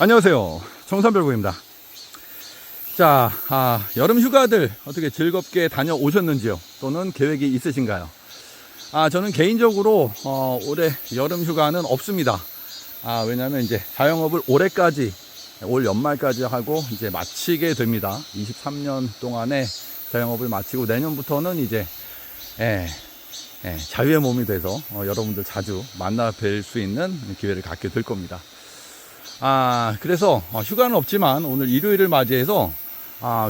안녕하세요. 청산별구입니다. 자, 여름 휴가들 어떻게 즐겁게 다녀오셨는지요? 또는 계획이 있으신가요? 저는 개인적으로 올해 여름 휴가는 없습니다. 왜냐하면 이제 자영업을 올해까지, 올 연말까지 하고 이제 마치게 됩니다. 23년 동안의 자영업을 마치고 내년부터는 이제 자유의 몸이 돼서 여러분들 자주 만나 뵐 수 있는 기회를 갖게 될 겁니다. 그래서 휴가는 없지만 오늘 일요일을 맞이해서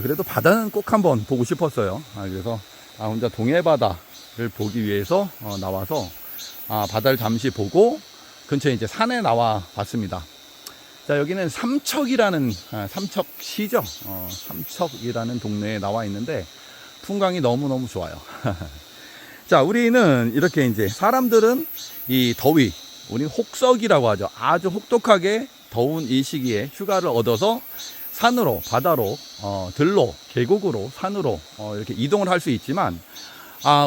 그래도 바다는 꼭 한번 보고 싶었어요. 그래서 혼자 동해바다를 보기 위해서 나와서 바다를 잠시 보고 근처에 이제 산에 나와 봤습니다. 자, 여기는 삼척이라는 삼척시죠. 삼척이라는 동네에 나와 있는데 풍광이 너무너무 좋아요. 자, 우리는 이렇게 이제 사람들은 이 더위, 우리 혹석이라고 하죠. 아주 혹독하게 더운 이 시기에 휴가를 얻어서 산으로, 바다로, 들로, 계곡으로, 산으로 이렇게 이동을 할 수 있지만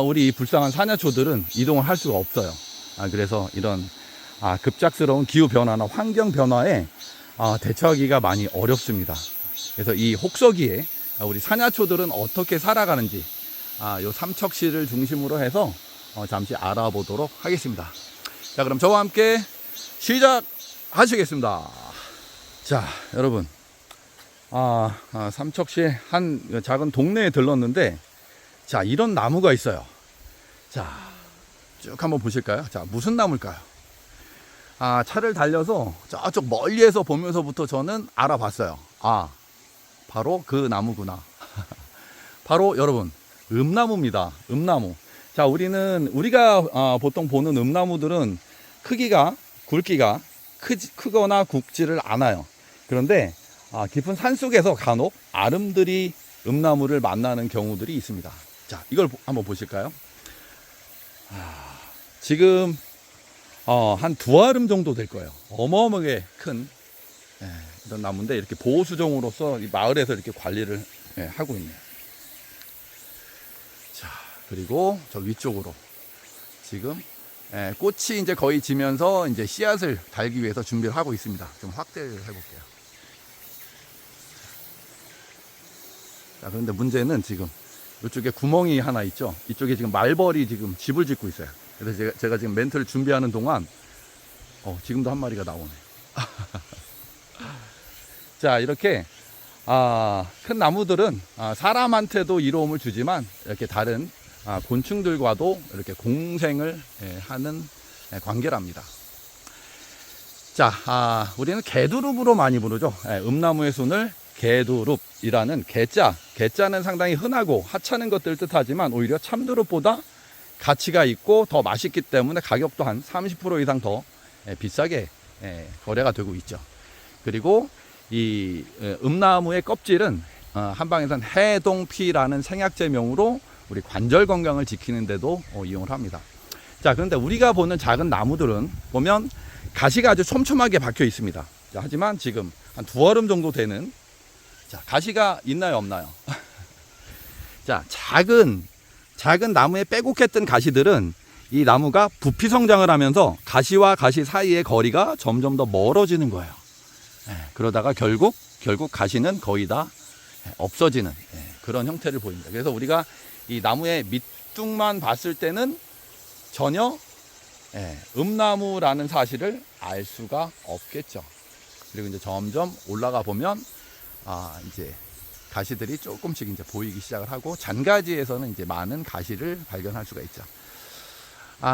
우리 불쌍한 사냐초들은 이동을 할 수가 없어요. 그래서 이런 급작스러운 기후 변화나 환경 변화에 대처하기가 많이 어렵습니다. 그래서 이 혹서기에 우리 사냐초들은 어떻게 살아가는지 요 삼척시를 중심으로 해서 잠시 알아보도록 하겠습니다. 자, 그럼 저와 함께 시작하시겠습니다. 자, 여러분, 삼척시의 한 작은 동네에 들렀는데, 자, 이런 나무가 있어요. 자, 쭉 한번 보실까요? 자, 무슨 나무일까요? 차를 달려서 저쪽 멀리에서 보면서부터 저는 알아봤어요. 바로 그 나무구나. 바로 여러분, 음나무입니다. 음나무. 자, 우리가 보통 보는 음나무들은 굵기가 크거나 굵지를 않아요. 그런데 깊은 산속에서 간혹 아름들이 음나무를 만나는 경우들이 있습니다. 자, 이걸 한번 보실까요? 지금 한 2아름 정도 될 거예요. 어마어마하게 큰 이런 나무인데 이렇게 보호수종으로서 이 마을에서 이렇게 관리를 하고 있네요. 자, 그리고 저 위쪽으로 지금 꽃이 이제 거의 지면서 이제 씨앗을 달기 위해서 준비를 하고 있습니다. 좀 확대를 해볼게요. 자, 그런데 문제는 지금 이쪽에 구멍이 하나 있죠. 이쪽에 지금 말벌이 지금 집을 짓고 있어요. 그래서 제가 지금 멘트를 준비하는 동안 지금도 한 마리가 나오네. 자, 이렇게 큰 나무들은 사람한테도 이로움을 주지만 이렇게 다른 곤충들과도 이렇게 공생을 하는 관계랍니다. 자, 우리는 개두릅으로 많이 부르죠. 음나무의 순을 개두릅이라는 개자는 상당히 흔하고 하찮은 것들을 뜻하지만 오히려 참두릅보다 가치가 있고 더 맛있기 때문에 가격도 한 30% 이상 더 비싸게 거래가 되고 있죠. 그리고 이 음나무의 껍질은 한방에선 해동피라는 생약제명으로 우리 관절 건강을 지키는 데도 이용을 합니다. 자, 그런데 우리가 보는 작은 나무들은 보면 가시가 아주 촘촘하게 박혀 있습니다. 자, 하지만 지금 한 2아름 정도 되는 가시가 있나요, 없나요? 자, 작은 나무에 빼곡했던 가시들은 이 나무가 부피 성장을 하면서 가시와 가시 사이의 거리가 점점 더 멀어지는 거예요. 그러다가 결국 가시는 거의 다 없어지는 그런 형태를 보입니다. 그래서 우리가 이 나무의 밑둥만 봤을 때는 전혀 음나무라는 사실을 알 수가 없겠죠. 그리고 이제 점점 올라가 보면 이제 가시들이 조금씩 이제 보이기 시작을 하고 잔가지에서는 이제 많은 가시를 발견할 수가 있죠.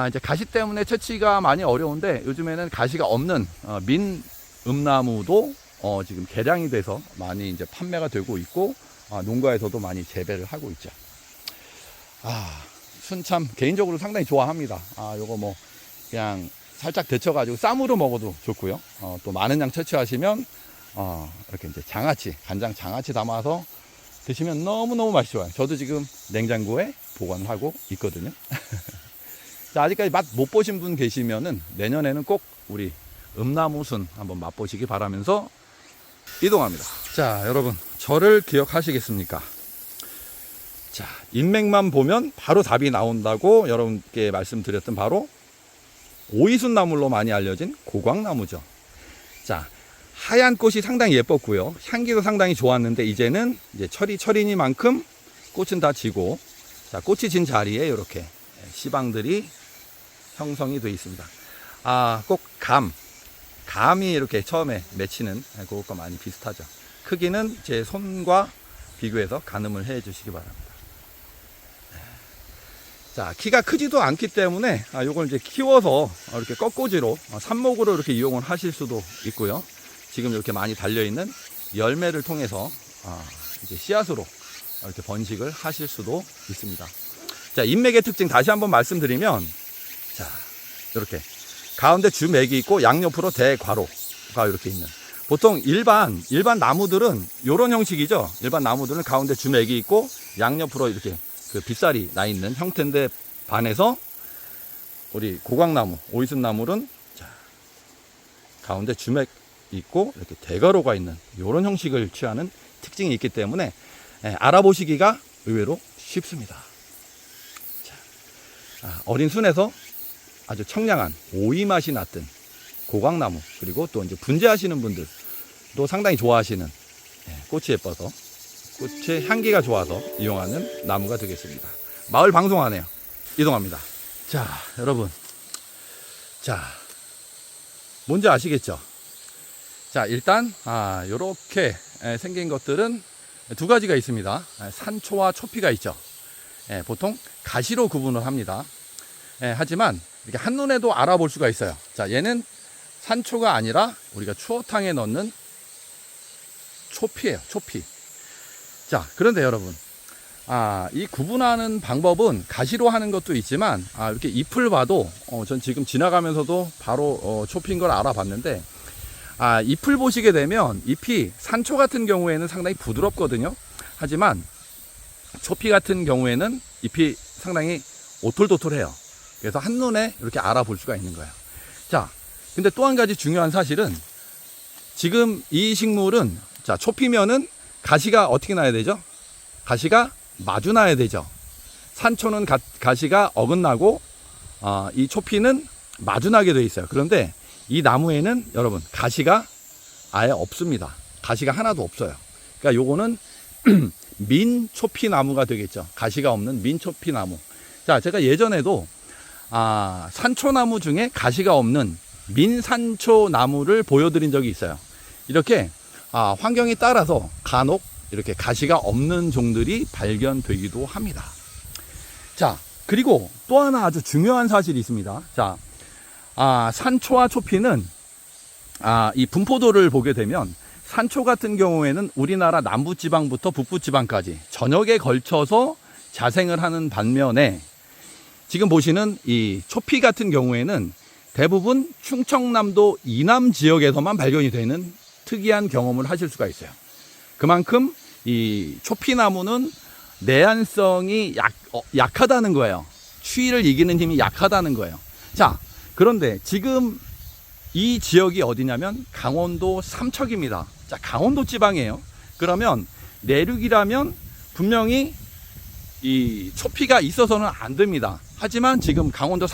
이제 가시 때문에 채취가 많이 어려운데 요즘에는 가시가 없는 민 음나무도 지금 개량이 돼서 많이 이제 판매가 되고 있고 농가에서도 많이 재배를 하고 있죠. 순참 개인적으로 상당히 좋아합니다. 요거 뭐 그냥 살짝 데쳐가지고 쌈으로 먹어도 좋고요. 또 많은 양 채취하시면 이렇게 이제 간장 장아찌 담아서 드시면 너무너무 맛이 좋아요. 저도 지금 냉장고에 보관을 하고 있거든요. 자, 아직까지 맛 못 보신 분 계시면은 내년에는 꼭 우리 음나무순 한번 맛보시기 바라면서 이동합니다. 자, 여러분, 저를 기억하시겠습니까? 자, 인맥만 보면 바로 답이 나온다고 여러분께 말씀드렸던 바로 오이순나물로 많이 알려진 고광나무죠. 자, 하얀 꽃이 상당히 예뻤고요. 향기도 상당히 좋았는데 이제는 이제 철이니만큼 꽃은 다 지고, 자, 꽃이 진 자리에 이렇게 씨방들이 형성이 되어 있습니다. 꼭 감이 이렇게 처음에 맺히는 그것과 많이 비슷하죠. 크기는 제 손과 비교해서 가늠을 해 주시기 바랍니다. 자, 키가 크지도 않기 때문에 요걸 이제 키워서 이렇게 꺾꽂이로 삽목으로 이렇게 이용을 하실 수도 있고요. 지금 이렇게 많이 달려있는 열매를 통해서 이제 씨앗으로 이렇게 번식을 하실 수도 있습니다. 자, 잎맥의 특징 다시 한번 말씀드리면, 자, 이렇게 가운데 주맥이 있고 양옆으로 대괄호가 이렇게 있는, 보통 일반 나무들은 이런 형식이죠. 일반 나무들은 가운데 주맥이 있고 양옆으로 이렇게 그 빗살이 나 있는 형태인데, 반해서 우리 고강나무, 오이순나물은 자, 가운데 주맥 있고 이렇게 대괄호가 있는 이런 형식을 취하는 특징이 있기 때문에 알아보시기가 의외로 쉽습니다. 자, 어린 순에서 아주 청량한 오이 맛이 났던 고강나무, 그리고 또 이제 분재하시는 분들도 상당히 좋아하시는, 꽃이 예뻐서 꽃의 향기가 좋아서 이용하는 나무가 되겠습니다. 마을 방송하네요. 이동합니다. 자, 여러분, 자, 뭔지 아시겠죠? 자, 일단 요렇게 생긴 것들은 두 가지가 있습니다. 산초와 초피가 있죠. 보통 가시로 구분을 합니다. 하지만 이렇게 한눈에도 알아볼 수가 있어요. 자, 얘는 산초가 아니라 우리가 추어탕에 넣는 초피예요. 초피. 자, 그런데 여러분, 이 구분하는 방법은 가시로 하는 것도 있지만, 이렇게 잎을 봐도, 전 지금 지나가면서도 바로 초피인 걸 알아봤는데, 잎을 보시게 되면 잎이 산초 같은 경우에는 상당히 부드럽거든요. 하지만 초피 같은 경우에는 잎이 상당히 오돌도돌해요. 그래서 한눈에 이렇게 알아볼 수가 있는 거예요. 자, 근데 또 한 가지 중요한 사실은, 지금 이 식물은, 자, 초피면은 가시가 어떻게 나야 되죠? 가시가 마주 나야 되죠. 산초는 가시가 어긋나고, 이 초피는 마주 나게 되어 있어요. 그런데 이 나무에는 여러분 가시가 아예 없습니다. 가시가 하나도 없어요. 그러니까 요거는 민초피나무가 되겠죠. 가시가 없는 민초피나무. 자, 제가 예전에도 산초나무 중에 가시가 없는 민산초나무를 보여드린 적이 있어요. 이렇게 환경에 따라서 간혹 이렇게 가시가 없는 종들이 발견되기도 합니다. 자, 그리고 또 하나 아주 중요한 사실이 있습니다. 자, 산초와 초피는 이 분포도를 보게 되면, 산초 같은 경우에는 우리나라 남부지방부터 북부지방까지 전역에 걸쳐서 자생을 하는 반면에, 지금 보시는 이 초피 같은 경우에는 대부분 충청남도 이남 지역에서만 발견이 되는 특이한 경험을 하실 수가 있어요. 그만큼 이 초피나무는 내한성이 약하다는 거예요. 추위를 이기는 힘이 약하다는 거예요. 자, 그런데 지금 이 지역이 어디냐면 강원도 삼척입니다. 자, 강원도 지방이에요. 그러면 내륙이라면 분명히 이 초피가 있어서는 안 됩니다. 하지만 지금 강원도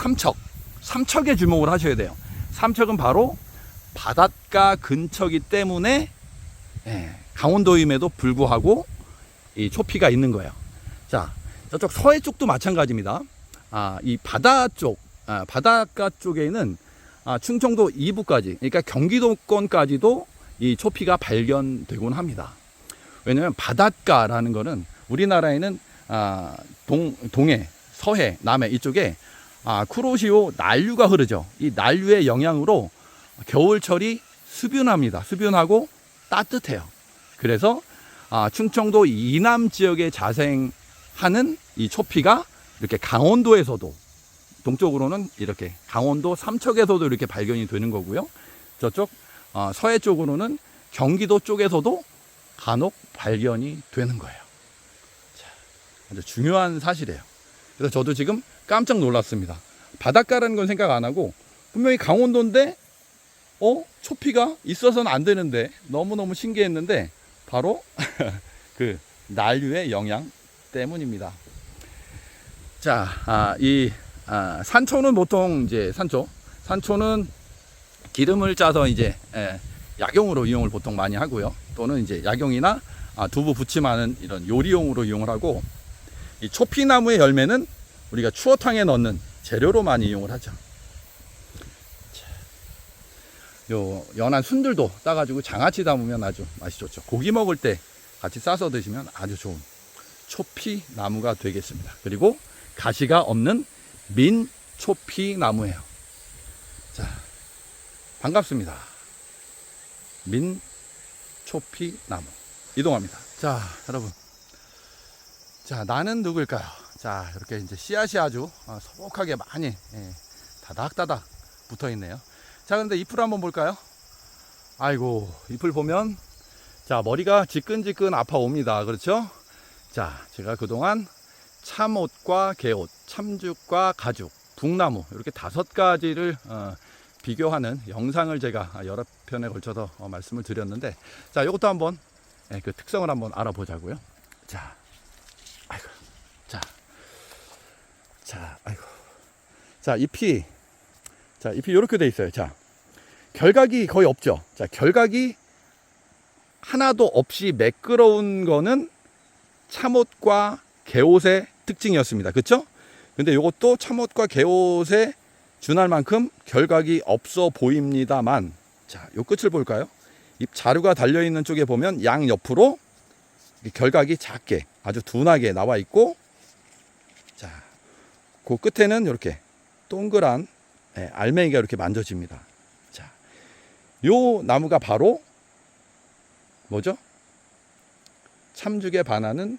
삼척에 주목을 하셔야 돼요. 삼척은 바로 바닷가 근처이기 때문에 강원도임에도 불구하고 이 초피가 있는 거예요. 자, 저쪽 서해 쪽도 마찬가지입니다. 이 바다 쪽, 바닷가 쪽에는 충청도 이부까지, 그러니까 경기도권까지도 이 초피가 발견되곤 합니다. 왜냐하면 바닷가라는 거는 우리나라에는 동해, 서해, 남해 이쪽에 쿠로시오 난류가 흐르죠. 이 난류의 영향으로 겨울철이 수변합니다. 수변하고 따뜻해요. 그래서 충청도 이남 지역에 자생하는 이 초피가 이렇게 강원도에서도, 동쪽으로는 이렇게 강원도 삼척에서도 이렇게 발견이 되는 거고요. 저쪽 서해 쪽으로는 경기도 쪽에서도 간혹 발견이 되는 거예요. 자, 아주 중요한 사실이에요. 그래서 저도 지금 깜짝 놀랐습니다. 바닷가라는 건 생각 안 하고 분명히 강원도인데 초피가 있어서는 안 되는데, 너무너무 신기했는데 바로 그 난류의 영향 때문입니다. 자, 산초는 보통 이제 산초는 기름을 짜서 이제 약용으로 이용을 보통 많이 하고요. 또는 이제 약용이나 두부 부침하는 이런 요리용으로 이용을 하고, 이 초피나무의 열매는 우리가 추어탕에 넣는 재료로 많이 이용을 하죠. 요 연한 순들도 따가지고 장아찌 담으면 아주 맛이 좋죠. 고기 먹을 때 같이 싸서 드시면 아주 좋은 초피나무가 되겠습니다. 그리고 가시가 없는 민초피나무예요. 자, 반갑습니다. 민초피나무 이동합니다. 자, 여러분, 자, 나는 누구일까요? 자, 이렇게 이제 씨앗이 아주 소복하게 많이 다닥다닥 붙어 있네요. 자, 근데 잎을 한번 볼까요? 아이고, 잎을 보면 자, 머리가 지끈지끈 아파옵니다. 그렇죠? 자, 제가 그동안 참옷과 개옷, 참죽과 가죽, 북나무 이렇게 5가지를 비교하는 영상을 제가 여러 편에 걸쳐서 말씀을 드렸는데, 자, 이것도 한번 그 특성을 한번 알아보자고요. 자, 아이고, 자, 아이고, 자, 잎이 이렇게 돼 있어요. 자, 결각이 거의 없죠. 자, 결각이 하나도 없이 매끄러운 거는 참옷과 개옷의 특징이었습니다. 그렇죠? 근데 이것도 참옷과 개옷에 준할 만큼 결각이 없어 보입니다만, 자, 요 끝을 볼까요? 잎 자루가 달려 있는 쪽에 보면 양 옆으로 결각이 작게 아주 둔하게 나와 있고, 자, 그 끝에는 이렇게 동그란 알맹이가 이렇게 만져집니다. 자, 요 나무가 바로 뭐죠? 참죽에 반하는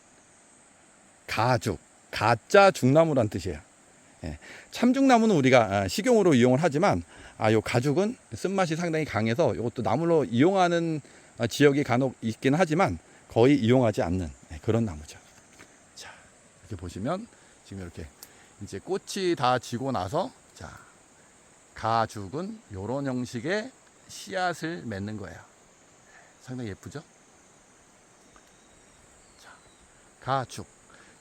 가죽, 가짜 죽나무란 뜻이에요. 참죽나무는 우리가 식용으로 이용을 하지만, 요 가죽은 쓴맛이 상당히 강해서 이것도 나무로 이용하는 지역이 간혹 있긴 하지만 거의 이용하지 않는 그런 나무죠. 자, 이렇게 보시면 지금 이렇게 이제 꽃이 다 지고 나서, 자, 가죽은 이런 형식의 씨앗을 맺는 거예요. 상당히 예쁘죠? 자, 가죽.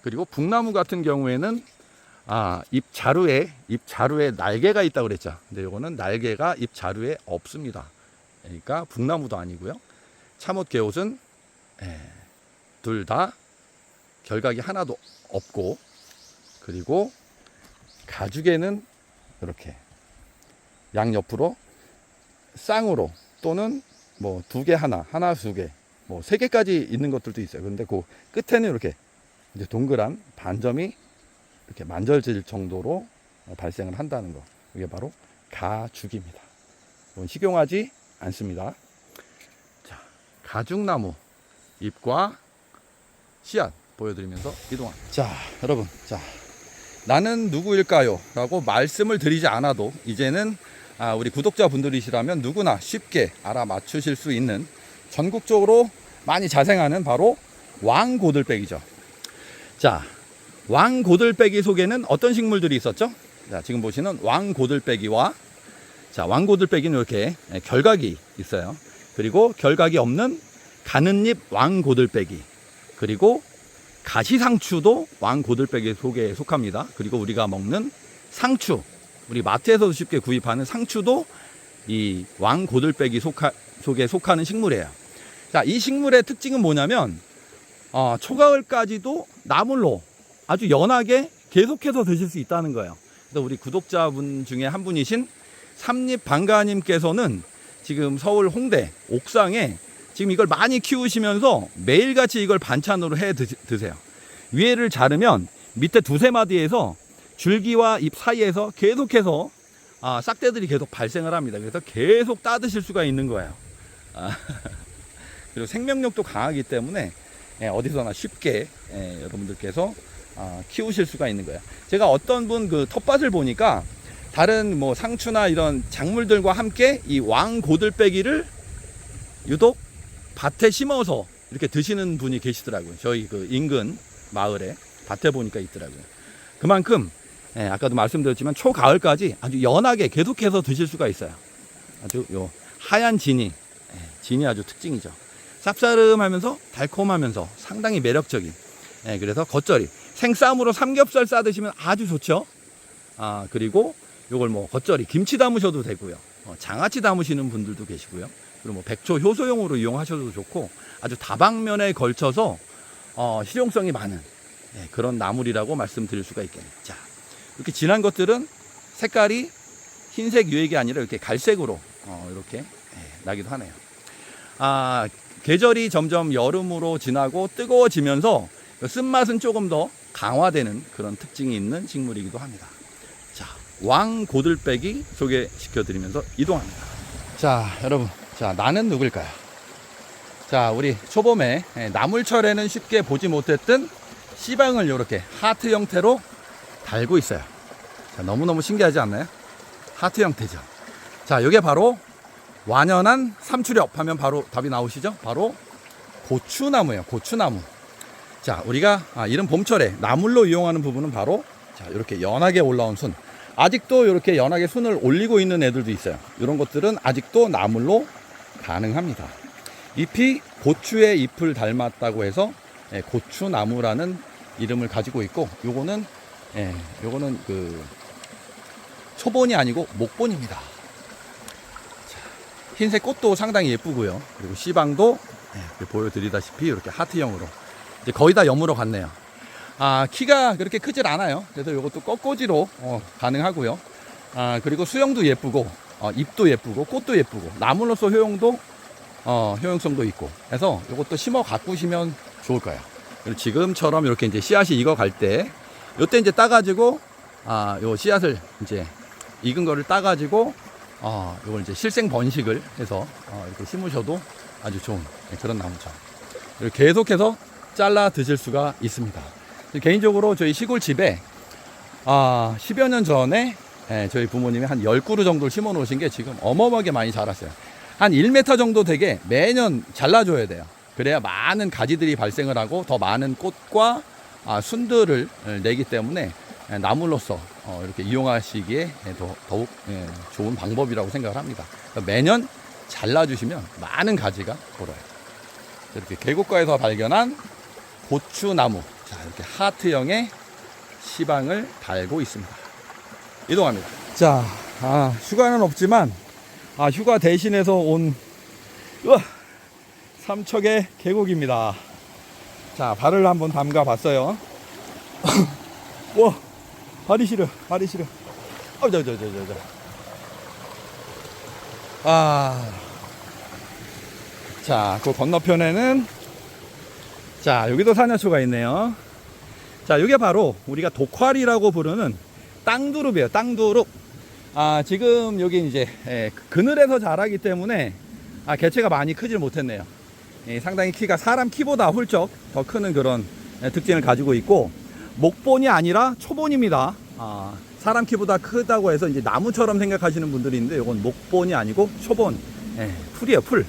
그리고 북나무 같은 경우에는 잎 자루에 날개가 있다고 그랬죠. 근데 요거는 날개가 잎 자루에 없습니다. 그러니까 북나무도 아니고요. 참옷, 개옷은 둘 다 결각이 하나도 없고, 그리고 가죽에는 이렇게 양옆으로 쌍으로 또는 뭐 2개 하나 2개 뭐 3개까지 있는 것들도 있어요. 그런데 그 끝에는 이렇게 이제 동그란 반점이 이렇게 만져질 정도로 발생을 한다는 거. 이게 바로 가죽입니다. 이건 식용하지 않습니다. 자, 가죽나무 잎과 씨앗 보여드리면서 이동합니다. 자, 여러분, 자, 나는 누구일까요? 라고 말씀을 드리지 않아도 이제는 우리 구독자분들이시라면 누구나 쉽게 알아맞추실 수 있는, 전국적으로 많이 자생하는 바로 왕고들빼기죠. 자, 왕고들빼기 속에는 어떤 식물들이 있었죠? 자, 지금 보시는 왕고들빼기와, 자, 왕고들빼기는 이렇게 결각이 있어요. 그리고 결각이 없는 가는잎 왕고들빼기, 그리고 가시상추도 왕고들빼기 속에 속합니다. 그리고 우리가 먹는 상추, 우리 마트에서도 쉽게 구입하는 상추도 이 왕고들빼기 속에 속하는 식물이에요. 자, 이 식물의 특징은 뭐냐면 초가을까지도 나물로 아주 연하게 계속해서 드실 수 있다는 거예요. 그래서 우리 구독자분 중에 한 분이신 삼립방가님께서는 지금 서울 홍대 옥상에 지금 이걸 많이 키우시면서 매일같이 이걸 반찬으로 해 드세요. 위에를 자르면 밑에 2-3마디에서 줄기와 잎 사이에서 계속해서 싹대들이 계속 발생을 합니다. 그래서 계속 따드실 수가 있는 거예요. 그리고 생명력도 강하기 때문에 어디서나 쉽게 여러분들께서 키우실 수가 있는 거예요. 제가 어떤 분 그 텃밭을 보니까 다른 뭐 상추나 이런 작물들과 함께 이 왕고들빼기를 유독 밭에 심어서 이렇게 드시는 분이 계시더라고요. 저희 그 인근 마을에 밭에 보니까 있더라고요. 그만큼 아까도 말씀드렸지만 초가을까지 아주 연하게 계속해서 드실 수가 있어요. 아주 요 하얀 진이 아주 특징이죠. 쌉싸름하면서 달콤하면서 상당히 매력적인, 그래서 겉절이 생쌈으로 삼겹살 싸 드시면 아주 좋죠. 그리고 요걸 뭐 겉절이 김치 담으셔도 되고요. 장아찌 담으시는 분들도 계시고요. 그리고 뭐 백초 효소용으로 이용하셔도 좋고 아주 다방면에 걸쳐서 실용성이 많은 그런 나물이라고 말씀드릴 수가 있겠네요. 자, 이렇게 진한 것들은 색깔이 흰색 유액이 아니라 이렇게 갈색으로 이렇게 나기도 하네요. 계절이 점점 여름으로 지나고 뜨거워지면서 쓴맛은 조금 더 강화되는 그런 특징이 있는 식물이기도 합니다. 자, 왕고들빼기 소개시켜드리면서 이동합니다. 자, 여러분, 자, 나는 누굴까요? 자, 우리 초봄에 나물철에는 쉽게 보지 못했던 씨방을 이렇게 하트 형태로 달고 있어요. 자, 너무너무 신기하지 않나요? 하트 형태죠. 자, 이게 바로 완연한 삼출엽 하면 바로 답이 나오시죠? 바로 고추나무예요. 고추나무. 자, 우리가 이른 봄철에 나물로 이용하는 부분은 바로 자, 이렇게 연하게 올라온 순. 아직도 이렇게 연하게 순을 올리고 있는 애들도 있어요. 이런 것들은 아직도 나물로 가능합니다. 잎이 고추의 잎을 닮았다고 해서 고추나무라는 이름을 가지고 있고, 요거는 그 초본이 아니고 목본입니다. 자, 흰색 꽃도 상당히 예쁘고요. 그리고 씨방도 보여드리다시피 이렇게 하트형으로 이제 거의 다 여물어 갔네요. 키가 그렇게 크질 않아요. 그래서 이것도 꺾꽂이로 가능하고요. 그리고 수영도 예쁘고 잎도 예쁘고 꽃도 예쁘고 나물로서 효용성도 있고 해서 이것도 심어 가꾸시면 좋을 거예요. 그리고 지금처럼 이렇게 이제 씨앗이 익어 갈 때 요때 이제 따가지고 요 씨앗을 이제 익은 거를 따가지고 요걸 이제 실생 번식을 해서 이렇게 심으셔도 아주 좋은 그런 나무죠. 그리고 계속해서 잘라 드실 수가 있습니다. 개인적으로 저희 시골 집에 10여 년 전에 저희 부모님이 한 10그루 정도를 심어 놓으신 게 지금 어마어마하게 많이 자랐어요. 한 1m 정도 되게 매년 잘라줘야 돼요. 그래야 많은 가지들이 발생을 하고 더 많은 꽃과 순들을 내기 때문에 나물로서 이렇게 이용하시기에 더욱 좋은 방법이라고 생각을 합니다. 매년 잘라주시면 많은 가지가 돌아요. 이렇게 계곡가에서 발견한 고추나무, 자, 이렇게 하트형의 씨방을 달고 있습니다. 이동합니다. 자, 휴가는 없지만 휴가 대신해서 온 삼척의 계곡입니다. 자, 발을 한번 담가 봤어요. 와, 발이 시려. 자, 그 건너편에는 자, 여기도 산야초가 있네요. 자, 이게 바로 우리가 독활이라고 부르는 땅두릅이에요. 땅두릅. 지금 여기 이제 그늘에서 자라기 때문에 개체가 많이 크질 못했네요. 상당히 키가 사람 키보다 훌쩍 더 크는 그런 특징을 가지고 있고, 목본이 아니라 초본입니다. 사람 키보다 크다고 해서 이제 나무처럼 생각하시는 분들이 있는데, 이건 목본이 아니고 초본. 풀이에요, 풀.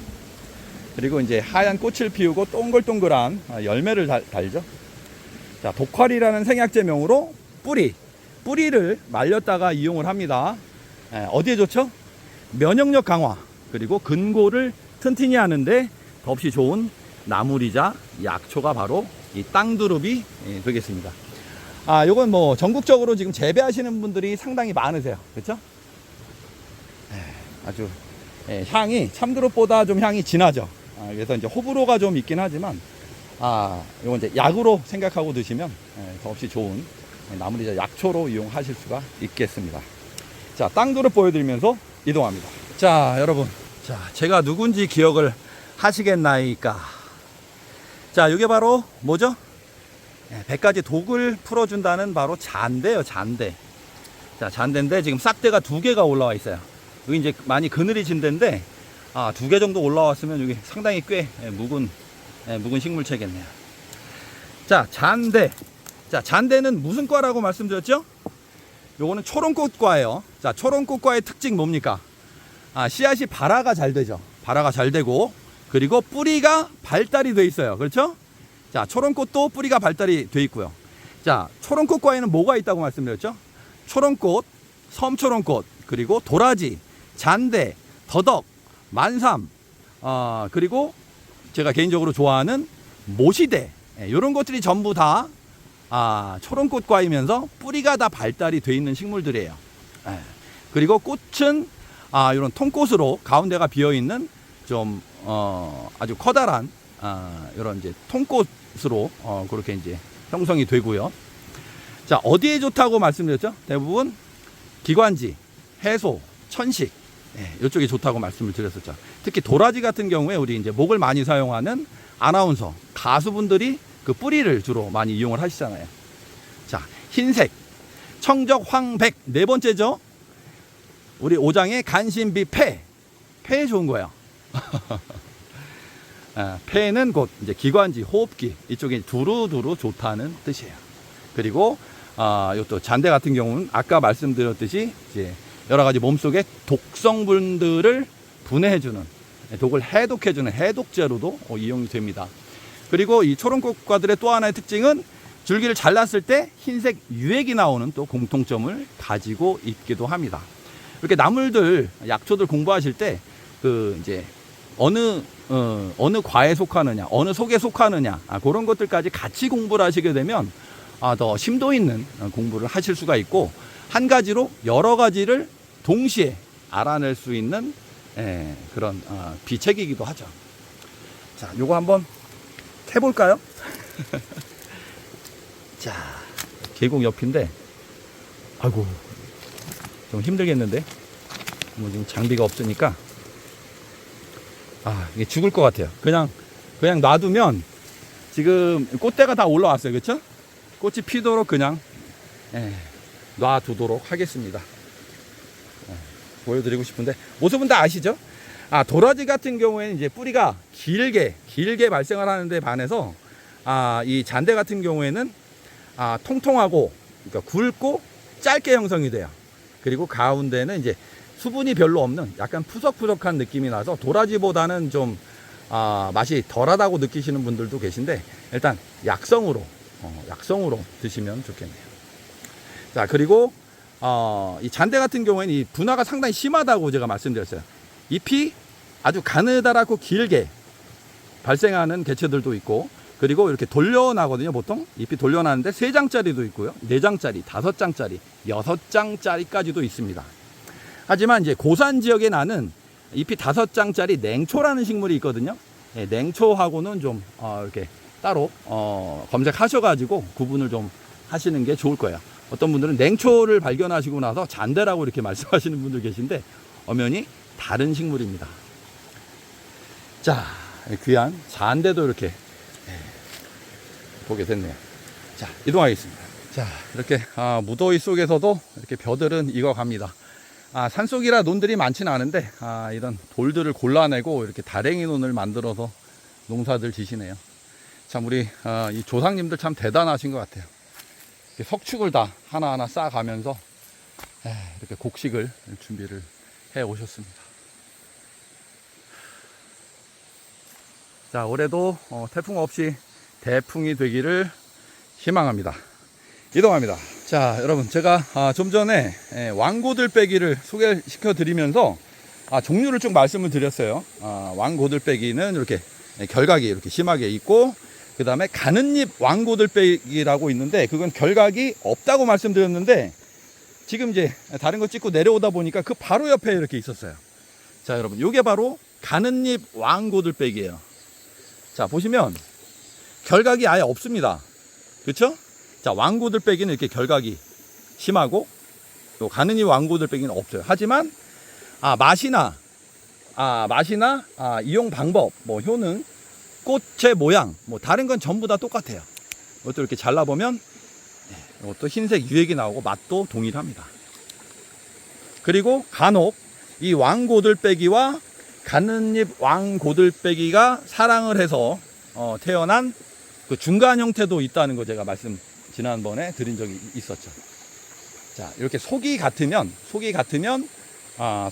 그리고 이제 하얀 꽃을 피우고 동글동글한 열매를 달죠. 자, 독활이라는 생약제명으로 뿌리를 말렸다가 이용을 합니다. 어디에 좋죠? 면역력 강화, 그리고 근골을 튼튼히 하는데 더없이 좋은 나물이자 약초가 바로 이 땅두릅이 되겠습니다. 요건 뭐 전국적으로 지금 재배하시는 분들이 상당히 많으세요. 그렇죠? 아주 향이 참두릅보다 좀 향이 진하죠. 그래서 이제 호불호가 좀 있긴 하지만 요건 이제 약으로 생각하고 드시면 더없이 좋은 나물이자 약초로 이용하실 수가 있겠습니다. 자, 땅두릅 보여드리면서 이동합니다. 자, 여러분, 자, 제가 누군지 기억을 하시겠나이까? 자, 이게 바로 뭐죠? 100가지 독을 풀어준다는 바로 잔대예요. 잔대. 자, 잔대인데 지금 싹대가 2개가 올라와 있어요. 여기 이제 많이 그늘이 진 데인데 2개 정도 올라왔으면 여기 상당히 꽤 묵은 식물체겠네요. 자, 잔대. 자, 잔대는 무슨 과라고 말씀드렸죠? 요거는 초롱꽃과예요. 자, 초롱꽃과의 특징 뭡니까? 씨앗이 발화가 잘 되죠. 발화가 잘 되고, 그리고 뿌리가 발달이 돼 있어요. 그렇죠? 자, 초롱꽃도 뿌리가 발달이 돼 있고요. 자, 초롱꽃과에는 뭐가 있다고 말씀드렸죠? 초롱꽃, 섬초롱꽃, 그리고 도라지, 잔대, 더덕, 만삼, 그리고 제가 개인적으로 좋아하는 모시대, 이런 것들이 전부 다 초롱꽃과이면서 뿌리가 다 발달이 돼 있는 식물들이에요. 그리고 꽃은 이런 통꽃으로 가운데가 비어 있는 좀 아주 커다란 이런 이제 통꽃으로 그렇게 이제 형성이 되고요. 자, 어디에 좋다고 말씀드렸죠? 대부분 기관지, 해소, 천식, 이쪽에 좋다고 말씀을 드렸었죠. 특히 도라지 같은 경우에 우리 이제 목을 많이 사용하는 아나운서, 가수분들이 그 뿌리를 주로 많이 이용을 하시잖아요. 자, 흰색, 청적, 황백, 네 번째죠. 우리 오장의 간신비 폐. 폐에 좋은 거예요. 폐는 곧 이제 기관지, 호흡기 이쪽에 두루두루 좋다는 뜻이에요. 그리고 이것도 잔대 같은 경우는 아까 말씀드렸듯이 이제 여러 가지 몸속의 독성분들을 분해해주는, 독을 해독해주는 해독제로도 이용이 됩니다. 그리고 이 초롱꽃과들의 또 하나의 특징은 줄기를 잘랐을 때 흰색 유액이 나오는 또 공통점을 가지고 있기도 합니다. 이렇게 나물들, 약초들 공부하실 때 그 이제 어느 과에 속하느냐, 어느 속에 속하느냐, 그런 것들까지 같이 공부를 하시게 되면 더 심도 있는 공부를 하실 수가 있고, 한 가지로 여러 가지를 동시에 알아낼 수 있는 그런 비책이기도 하죠. 자, 요거 한번 해볼까요? 자, 계곡 옆인데, 아이고, 좀 힘들겠는데? 뭐 지금 장비가 없으니까, 이게 죽을 것 같아요. 그냥 놔두면 지금 꽃대가 다 올라왔어요. 그쵸? 꽃이 피도록 그냥 놔두도록 하겠습니다. 보여드리고 싶은데, 모습은 다 아시죠? 도라지 같은 경우에는 이제 뿌리가 길게 발생을 하는데 반해서, 이 잔대 같은 경우에는 통통하고, 그러니까 굵고 짧게 형성이 돼요. 그리고 가운데는 이제 수분이 별로 없는 약간 푸석푸석한 느낌이 나서 도라지보다는 좀 맛이 덜하다고 느끼시는 분들도 계신데, 일단 약성으로 드시면 좋겠네요. 자, 그리고 이 잔대 같은 경우에는 이 분화가 상당히 심하다고 제가 말씀드렸어요. 잎이 아주 가느다랗고 길게 발생하는 개체들도 있고, 그리고 이렇게 돌려나거든요. 보통 잎이 돌려나는데 3장짜리도 있고요, 4장짜리, 5장짜리, 6장짜리까지도 있습니다. 하지만 이제 고산 지역에 나는 잎이 5장짜리 냉초라는 식물이 있거든요. 냉초하고는 좀 이렇게 따로 검색하셔가지고 구분을 좀 하시는 게 좋을 거예요. 어떤 분들은 냉초를 발견하시고 나서 잔대라고 이렇게 말씀하시는 분들 계신데, 엄연히 다른 식물입니다. 자, 귀한 잔대도 이렇게 보게 됐네요. 자, 이동하겠습니다. 자, 이렇게 무더위 속에서도 이렇게 벼들은 익어갑니다. 산속이라 논들이 많지는 않은데 이런 돌들을 골라내고 이렇게 다랭이 논을 만들어서 농사들 지시네요. 참 우리 이 조상님들 참 대단하신 것 같아요. 석축을 다 하나하나 쌓아가면서 이렇게 곡식을 준비를 해 오셨습니다. 자, 올해도 태풍 없이 대풍이 되기를 희망합니다. 이동합니다. 자, 여러분, 제가 좀 전에 왕고들빼기를 소개시켜 드리면서 종류를 쭉 말씀을 드렸어요. 왕고들빼기는 이렇게 결각이 이렇게 심하게 있고, 그 다음에 가는잎 왕고들빼기라고 있는데, 그건 결각이 없다고 말씀드렸는데, 지금 이제 다른 거 찍고 내려오다 보니까 그 바로 옆에 이렇게 있었어요. 자, 여러분, 요게 바로 가는잎 왕고들빼기예요. 자, 보시면 결각이 아예 없습니다. 그쵸? 자, 왕고들빼기는 이렇게 결각이 심하고, 또 가는잎 왕고들빼기는 없어요. 하지만 맛이나 이용 방법, 뭐 효능, 꽃의 모양, 뭐 다른 건 전부 다 똑같아요. 이것도 이렇게 잘라보면 이것도 흰색 유액이 나오고 맛도 동일합니다. 그리고 간혹 이 왕고들빼기와 가는잎 왕고들빼기가 사랑을 해서 태어난 그 중간 형태도 있다는 거 제가 지난번에 드린 적이 있었죠. 자, 이렇게 속이 같으면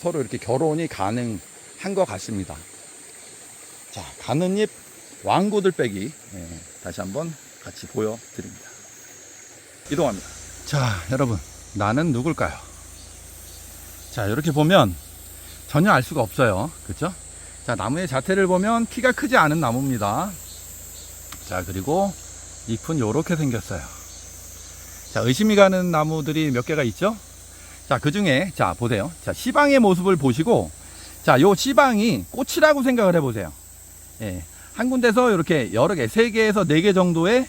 서로 이렇게 결혼이 가능한 것 같습니다. 자, 가는잎 왕고들빼기 다시 한번 같이 보여드립니다. 이동합니다. 자, 여러분, 나는 누굴까요? 자, 이렇게 보면 전혀 알 수가 없어요. 그렇죠? 자, 나무의 자태를 보면 키가 크지 않은 나무입니다. 자, 그리고 잎은 요렇게 생겼어요. 자, 의심이 가는 나무들이 몇 개가 있죠? 자, 그 중에, 자, 보세요. 자, 시방의 모습을 보시고, 자, 요 씨방이 꽃이라고 생각을 해보세요. 예, 한 군데서 이렇게 여러 개, 3개에서 4개 정도의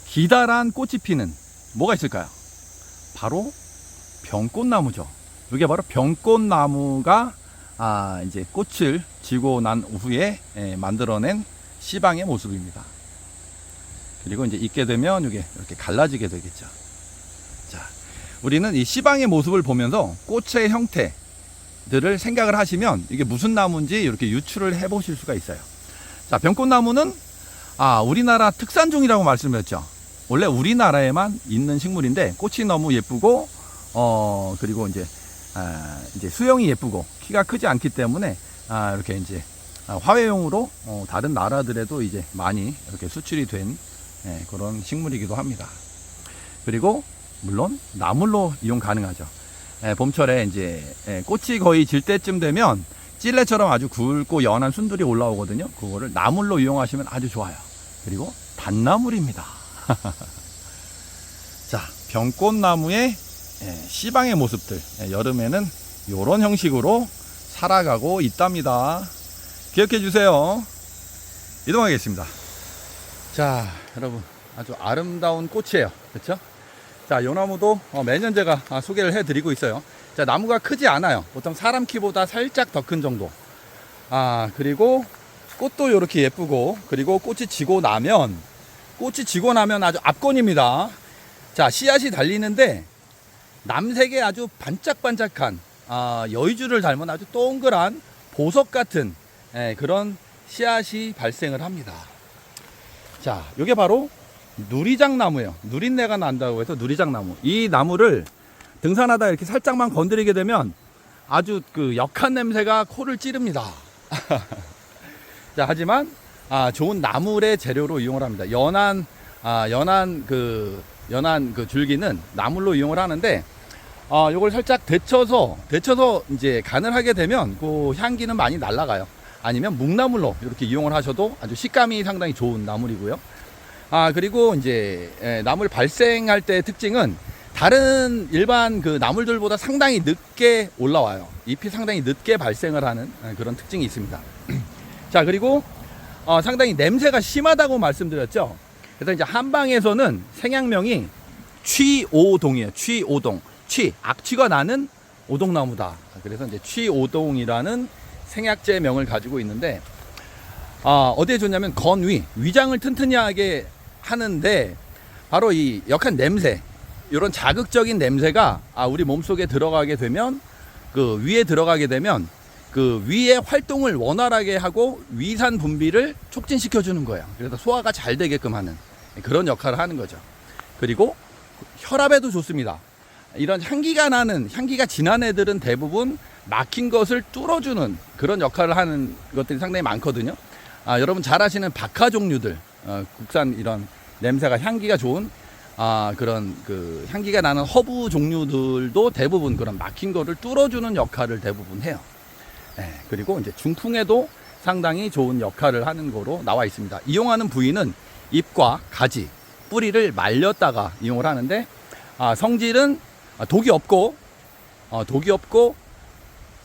기다란 꽃이 피는 뭐가 있을까요? 바로 병꽃나무죠. 이게 바로 병꽃나무가 이제 꽃을 지고 난 후에 만들어낸 씨방의 모습입니다. 그리고 이제 익게 되면 이게 이렇게 갈라지게 되겠죠. 자, 우리는 이 씨방의 모습을 보면서 꽃의 형태들을 생각을 하시면 이게 무슨 나무인지 이렇게 유추를 해 보실 수가 있어요. 자, 병꽃나무는 우리나라 특산종이라고 말씀드렸죠. 원래 우리나라에만 있는 식물인데 꽃이 너무 예쁘고 그리고 이제 수영이 예쁘고 키가 크지 않기 때문에 이렇게 이제 화훼용으로 다른 나라들에도 이제 많이 이렇게 수출이 된 그런 식물이기도 합니다. 그리고 물론 나물로 이용 가능하죠. 봄철에 이제 꽃이 거의 질 때쯤 되면 찔레처럼 아주 굵고 연한 순들이 올라오거든요. 그거를 나물로 이용하시면 아주 좋아요. 그리고 단나물입니다. 자, 병꽃나무의 씨방의 모습들, 여름에는 이런 형식으로 살아가고 있답니다. 기억해 주세요. 이동하겠습니다. 자, 여러분, 아주 아름다운 꽃이에요. 그렇죠? 자, 요 나무도 매년 제가 소개를 해 드리고 있어요. 자, 나무가 크지 않아요. 보통 사람 키보다 살짝 더 큰 정도. 그리고 꽃도 이렇게 예쁘고, 그리고 꽃이 지고 나면 아주 압권입니다. 자, 씨앗이 달리는데 남색의 아주 반짝반짝한 여의주를 닮은 아주 동그란 보석 같은 그런 씨앗이 발생을 합니다. 자, 이게 바로 누리장나무예요. 누린내가 난다고 해서 누리장나무. 이 나무를 등산하다 이렇게 살짝만 건드리게 되면 아주 그 역한 냄새가 코를 찌릅니다. 자, 하지만 좋은 나물의 재료로 이용을 합니다. 연한 그 줄기는 나물로 이용을 하는데 요걸 살짝 데쳐서 이제 간을 하게 되면 그 향기는 많이 날아가요. 아니면 묵나물로 이렇게 이용을 하셔도 아주 식감이 상당히 좋은 나물이고요. 그리고 이제 나물 발생할 때 특징은 다른 일반 그 나물들보다 상당히 늦게 올라와요. 잎이 상당히 늦게 발생을 하는 그런 특징이 있습니다. 자, 그리고 상당히 냄새가 심하다고 말씀드렸죠. 그래서 이제 한방에서는 생약명이 취오동이에요. 취오동. 악취가 나는 오동나무다. 그래서 이제 취오동이라는 생약제명을 가지고 있는데, 어디에 좋냐면 위장을 튼튼하게 하는데, 바로 이 역한 냄새, 이런 자극적인 냄새가 우리 몸속에 들어가게 되면, 그 위에 들어가게 되면 그 위의 활동을 원활하게 하고 위산 분비를 촉진시켜 주는 거예요. 그래서 소화가 잘 되게끔 하는 그런 역할을 하는 거죠. 그리고 혈압에도 좋습니다. 이런 향기가 진한 애들은 대부분 막힌 것을 뚫어주는 그런 역할을 하는 것들이 상당히 많거든요. 여러분 잘 아시는 박하 종류들, 국산 이런 냄새가 향기가 좋은 그런 그 향기가 나는 허브 종류들도 대부분 그런 막힌 거를 뚫어주는 역할을 대부분 해요. 그리고 이제 중풍에도 상당히 좋은 역할을 하는 거로 나와 있습니다. 이용하는 부위는 잎과 가지, 뿌리를 말렸다가 이용을 하는데, 성질은 독이 없고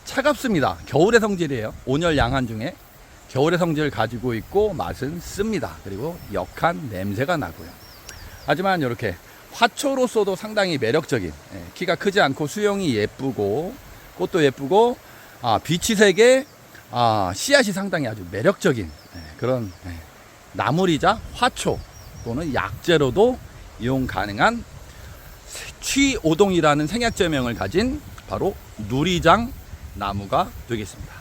차갑습니다. 겨울의 성질이에요. 온열 양한 중에 겨울의 성질을 가지고 있고 맛은 씁니다. 그리고 역한 냄새가 나고요. 하지만 이렇게 화초로서도 상당히 매력적인, 키가 크지 않고 수영이 예쁘고 꽃도 예쁘고 비치색의 씨앗이 상당히 아주 매력적인 그런 나물이자 화초 또는 약재로도 이용 가능한 취오동이라는 생약제명을 가진 바로 누리장 나무가 되겠습니다.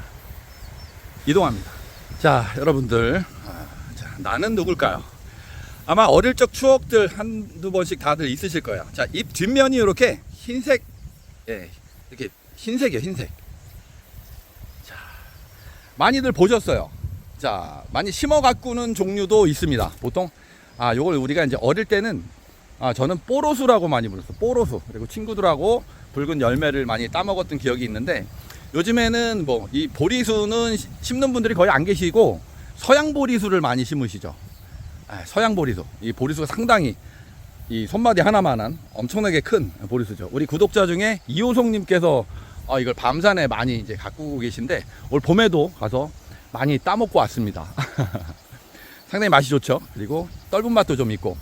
이동합니다. 자, 여러분들, 나는 누굴까요? 아마 어릴 적 추억들 한두 번씩 다들 있으실 거예요. 자, 잎 뒷면이 이렇게 흰색, 이렇게 흰색이에요, 흰색. 자, 많이들 보셨어요. 자, 많이 심어 가꾸는 종류도 있습니다. 보통, 요걸 우리가 이제 어릴 때는, 저는 뽀로수라고 많이 불렀어요. 뽀로수. 그리고 친구들하고 붉은 열매를 많이 따먹었던 기억이 있는데, 요즘에는 뭐, 이 보리수는 심는 분들이 거의 안 계시고, 서양 보리수를 많이 심으시죠. 서양 보리수. 이 보리수가 상당히 이 손마디 하나만한 엄청나게 큰 보리수죠. 우리 구독자 중에 이호송님께서 이걸 밤산에 많이 이제 가꾸고 계신데 올 봄에도 가서 많이 따먹고 왔습니다. 상당히 맛이 좋죠. 그리고 떫은 맛도 좀 있고.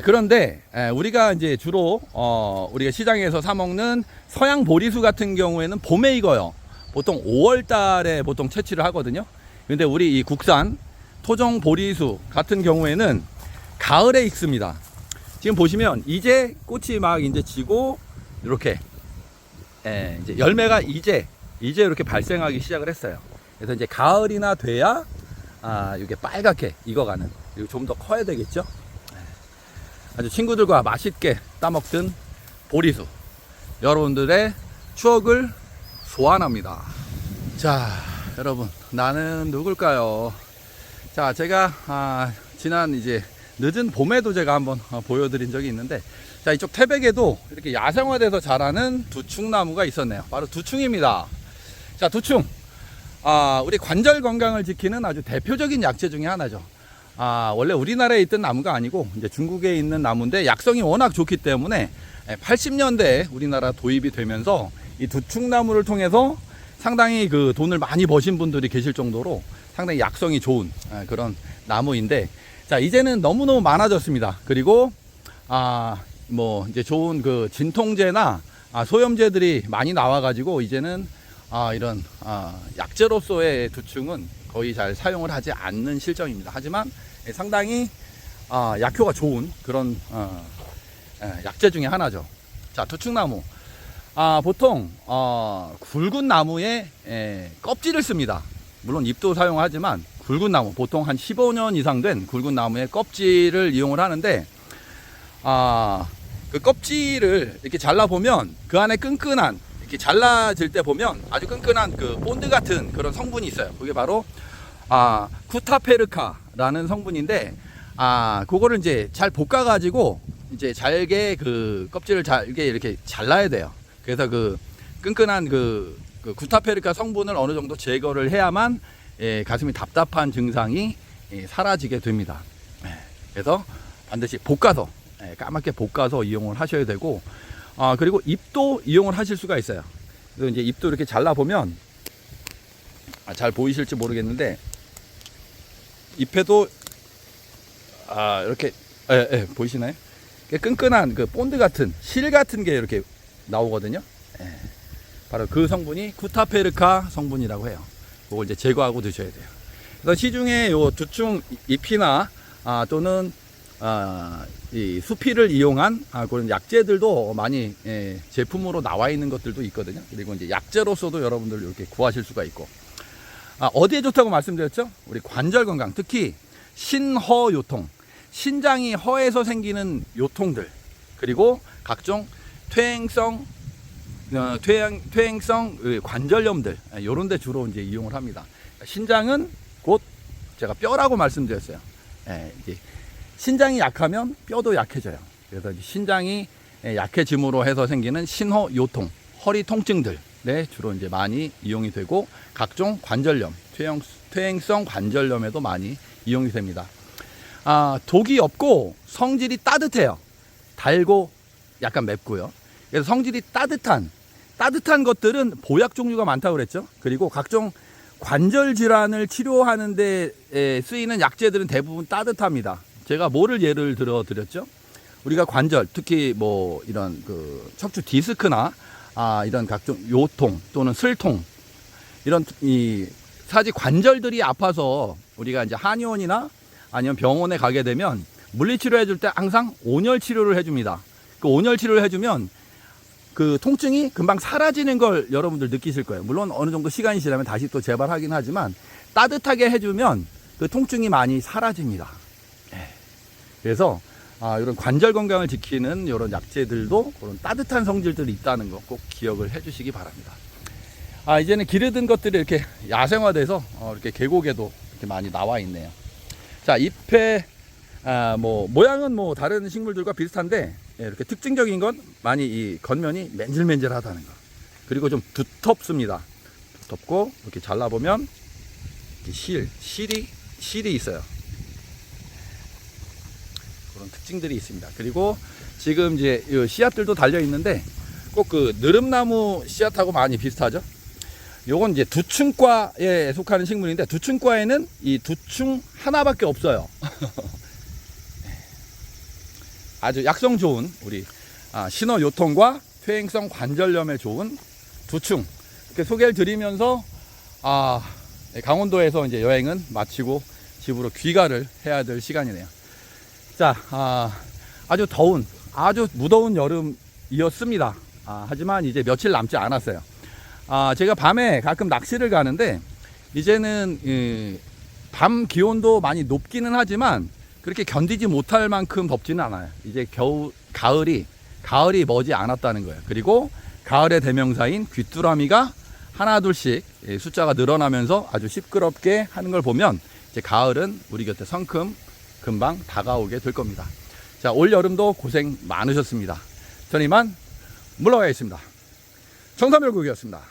그런데 우리가 이제 주로 우리가 시장에서 사 먹는 서양 보리수 같은 경우에는 봄에 익어요. 보통 5월 달에 보통 채취를 하거든요. 근데 우리 이 국산 토종 보리수 같은 경우에는 가을에 익습니다. 지금 보시면 이제 꽃이 막 이제 지고 이렇게 이제 열매가 이제 이렇게 발생하기 시작을 했어요. 그래서 이제 가을이나 돼야 이게 빨갛게 익어가는, 그리고 좀 더 커야 되겠죠. 아주 친구들과 맛있게 따먹던 보리수, 여러분들의 추억을 소환합니다. 자, 여러분, 나는 누굴까요? 자, 제가 지난 이제 늦은 봄에도 제가 한번 보여드린 적이 있는데, 자, 이쪽 태백에도 이렇게 야생화돼서 자라는 두충나무가 있었네요. 바로 두충입니다. 자, 두충, 우리 관절 건강을 지키는 아주 대표적인 약재 중에 하나죠. 원래 우리나라에 있던 나무가 아니고 이제 중국에 있는 나무인데 약성이 워낙 좋기 때문에 80년대에 우리나라 도입이 되면서 이 두충나무를 통해서 상당히 그 돈을 많이 버신 분들이 계실 정도로 상당히 약성이 좋은 그런 나무인데, 자, 이제는 너무너무 많아졌습니다. 그리고 뭐 이제 좋은 그 진통제나 소염제들이 많이 나와가지고 이제는 이런 약재로서의 두충은 거의 잘 사용을 하지 않는 실정입니다. 하지만 상당히 약효가 좋은 그런 약재 중에 하나죠. 자, 두충나무, 보통 굵은 나무에 껍질을 씁니다. 물론 잎도 사용하지만 굵은 나무, 보통 한 15년 이상 된 굵은 나무의 껍질을 이용을 하는데, 그 껍질을 이렇게 잘라보면 그 안에 끈끈한, 이렇게 잘라질 때 보면 아주 끈끈한 그 본드 같은 그런 성분이 있어요. 그게 바로 쿠타페르카라는 성분인데, 그거를 이제 잘 볶아가지고 이제 잘게 그 껍질을 잘게 이렇게 잘라야 돼요. 그래서 그 끈끈한 그 쿠타페르카 성분을 어느 정도 제거를 해야만 가슴이 답답한 증상이 사라지게 됩니다. 그래서 반드시 볶아서, 까맣게 볶아서 이용을 하셔야 되고, 그리고 잎도 이용을 하실 수가 있어요. 그래서 이제 잎도 이렇게 잘라 보면 잘 보이실지 모르겠는데, 잎에도 이렇게 보이시나요? 끈끈한 그 본드 같은 실 같은 게 이렇게 나오거든요. 바로 그 성분이 쿠타페르카 성분이라고 해요. 그걸 이제 제거하고 드셔야 돼요. 그래서 시중에 요 두충 잎이나 또는 이 수피를 이용한 그런 약재들도 많이 제품으로 나와 있는 것들도 있거든요. 그리고 이제 약재로서도 여러분들 이렇게 구하실 수가 있고, 어디에 좋다고 말씀드렸죠? 우리 관절 건강, 특히 신허요통, 신장이 허에서 생기는 요통들, 그리고 각종 퇴행성 관절염들, 이런 데 주로 이제 이용을 합니다. 신장은 곧 제가 뼈라고 말씀드렸어요. 이제 신장이 약하면 뼈도 약해져요. 그래서 신장이 약해짐으로 해서 생기는 신허요통, 허리 통증들, 주로 이제 많이 이용이 되고, 각종 관절염, 퇴행성 관절염에도 많이 이용이 됩니다. 독이 없고 성질이 따뜻해요. 달고 약간 맵고요. 그래서 성질이 따뜻한 것들은 보약 종류가 많다고 그랬죠. 그리고 각종 관절 질환을 치료하는 데 쓰이는 약재들은 대부분 따뜻합니다. 제가 뭐를 예를 들어 드렸죠? 우리가 관절, 특히 뭐 이런 그 척추 디스크나 이런 각종 요통 또는 슬통, 이런 이 사지 관절들이 아파서 우리가 이제 한의원이나 아니면 병원에 가게 되면 물리치료 해줄 때 항상 온열 치료를 해줍니다. 그 온열 치료를 해주면 그 통증이 금방 사라지는 걸 여러분들 느끼실 거예요. 물론 어느 정도 시간이 지나면 다시 또 재발하긴 하지만 따뜻하게 해주면 그 통증이 많이 사라집니다. 그래서 이런 관절 건강을 지키는 이런 약재들도 그런 따뜻한 성질들이 있다는 거 꼭 기억을 해주시기 바랍니다. 이제는 기르던 것들이 이렇게 야생화돼서 이렇게 계곡에도 이렇게 많이 나와 있네요. 자, 잎의 뭐 모양은 뭐 다른 식물들과 비슷한데, 이렇게 특징적인 건 많이 이 겉면이 맨질맨질하다는 거, 그리고 좀 두텁습니다. 두텁고 이렇게 잘라보면 이렇게 실이 있어요. 그런 특징들이 있습니다. 그리고 지금 이제 이 씨앗들도 달려 있는데, 꼭 그 느릅나무 씨앗하고 많이 비슷하죠. 요건 이제 두충과에 속하는 식물인데, 두충과에는 이 두충 하나밖에 없어요. 아주 약성 좋은 우리 신어요통과 퇴행성 관절염에 좋은 두충, 이렇게 소개를 드리면서 강원도에서 이제 여행은 마치고 집으로 귀가를 해야 될 시간이네요. 자, 아주 더운, 아주 무더운 여름이었습니다. 하지만 이제 며칠 남지 않았어요. 제가 밤에 가끔 낚시를 가는데, 이제는 밤 기온도 많이 높기는 하지만 그렇게 견디지 못할 만큼 덥지는 않아요. 이제 가을이 머지 않았다는 거예요. 그리고 가을의 대명사인 귀뚜라미가 하나 둘씩 숫자가 늘어나면서 아주 시끄럽게 하는 걸 보면, 이제 가을은 우리 곁에 성큼 금방 다가오게 될 겁니다. 자, 올 여름도 고생 많으셨습니다. 저는 이만 물러가겠습니다. 청산별국이었습니다.